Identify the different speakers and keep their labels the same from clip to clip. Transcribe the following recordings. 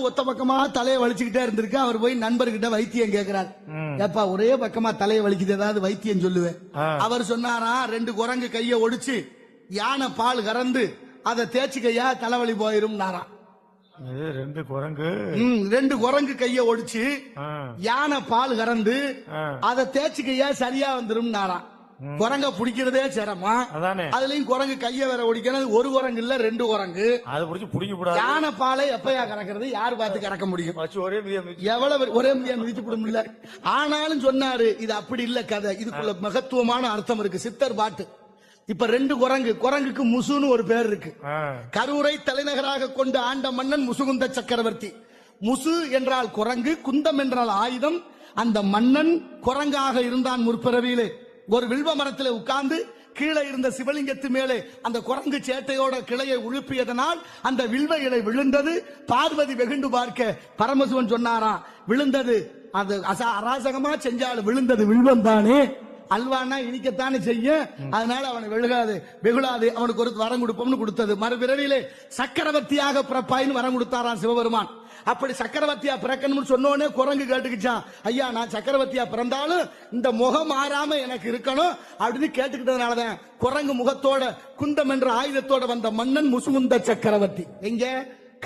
Speaker 1: ஒத்த பக்கமா தலையை வலிச்சுக்கிட்டே இருந்திருக்கு. அவர் போய் நண்பர்கிட்ட வைத்தியம் கேட்கிறார். ஏப்பா ஒரே பக்கமா தலையை வலிக்குது, ஏதாவது வைத்தியம் சொல்லுவேன். அவர் சொன்னாரா, 2 குரங்கு கைய ஒடிச்சு யானை பால் கறந்து அதை தேய்ச்சிக்கையா தலைவலி போயிரும் நாரா. 2 குரங்கு கைய ஒடிச்சு யானை பால் கறந்து அதை தேய்ச்சிக்கையா சரியா வந்துரும் நாரா. குரங்க பிடிக்கிறதே சிரமம். அதுலயும் குரங்கு கைய வேற ஒடிக்கிறது. 1 குரங்கு இல்ல 2 குரங்கு. யானை பாலை எப்பயா கறக்கிறது? யாரு பார்த்து கறக்க முடியும்? எவ்வளவு ஒரே மிதிச்சு போட முடியல. ஆனாலும் சொன்னாரு, இது அப்படி இல்ல கதை, இதுக்குள்ள மகத்துவமான அர்த்தம் இருக்கு. சித்தர் பாட்டு. இப்ப 2 குரங்குக்கு முசுன்னு ஒரு பேர் இருக்கு. கரூரை தலைநகராக கொண்டு ஆண்ட மன்னன் முசுகுந்த சக்கரவர்த்தி. முசு என்றால் குரங்கு, குந்தம் என்றால் ஆயுதம். அந்த மன்னன் குரங்காக இருந்தான் முற்பிறவியிலே. ஒரு வில்வ மரத்திலே உட்கார்ந்து கீழே இருந்த சிவலிங்கத்து மேலே அந்த குரங்கு சேட்டையோட கிளையை உழுப்பியதனால் அந்த வில்வ இலை விழுந்தது. பார்வதி வெகுண்டு பார்க்க பரமசிவன் சொன்னாரா, விழுந்தது அது அராசகமா செஞ்சாலும் விழுந்தது வில்வம் தானே, அல்வானா இனிக்கத்தானே செய்ய, அதனால அவனை வெகுளாது அவனுக்கு ஒரு வரம் கொடுப்போம்னு கொடுத்தது. மறுபிறவிலே சக்கரவர்த்தியாக பிறப்பாயின்னு வரம் கொடுத்தாராம் சிவபெருமான். அப்படி சக்கரவர்த்தியா பிறக்கணும்னு சொன்னோடனே குரங்கு கேட்டுக்கிச்சான், ஐயா நான் சக்கரவர்த்தியா பிறந்தாலும் இந்த முகம் மாறாம எனக்கு இருக்கணும் அப்படின்னு கேட்டுக்கிட்டதுனாலதான் குரங்கு முகத்தோட குந்தம் என்ற ஆயுதத்தோட வந்த மன்னன் முசுகுந்த சக்கரவர்த்தி. எங்க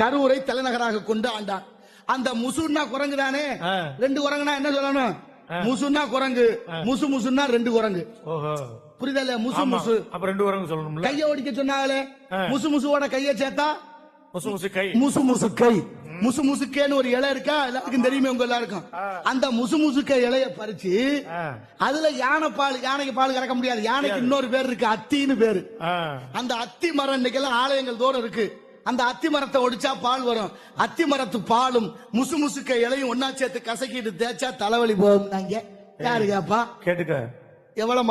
Speaker 1: கரூரை தலைநகராக கொண்டு ஆண்டான். அந்த முசுன்னா குரங்கு தானே. 2 குரங்குனா என்ன சொல்லணும்? முசுன்னா குரங்கு, முசு முசுன்னா 2 குரங்கு. புரியுதல்ல? முசு முசு அப்ப 2 குரங்கு சொல்லணும். கைய ஓடிக்க சொன்னாங்களே, முசு முசுவோட கைய சேர்த்தா முசு முசு கை. முசு முசு கை. முசு முசுக்கேன்னு ஒரு இலை இருக்கா, எல்லாருக்கும் தெரியுமே உங்க எல்லாருக்கும். அந்த முசு முசுக்க இலைய பறிச்சு அதுல யானைக்கு பால் கறக்க முடியாது. யானைக்கு இன்னொரு பேர் இருக்கு, அத்தின்னு பேரு. அந்த அத்தி மரம் இன்னைக்கெல்லாம் ஆலயங்கள் தோறும் இருக்கு. அந்த அத்தி மரத்தை ஒடிச்சா பால் வரும். அத்தி மரத்து பாலும் முசு முசுக்க இலையும் ஒன்னா சேர்த்து கசக்கிட்டு தேய்ச்சா தலைவலி போகும். யாரு கேப்பா? கேட்டுக்க எவ்வளவு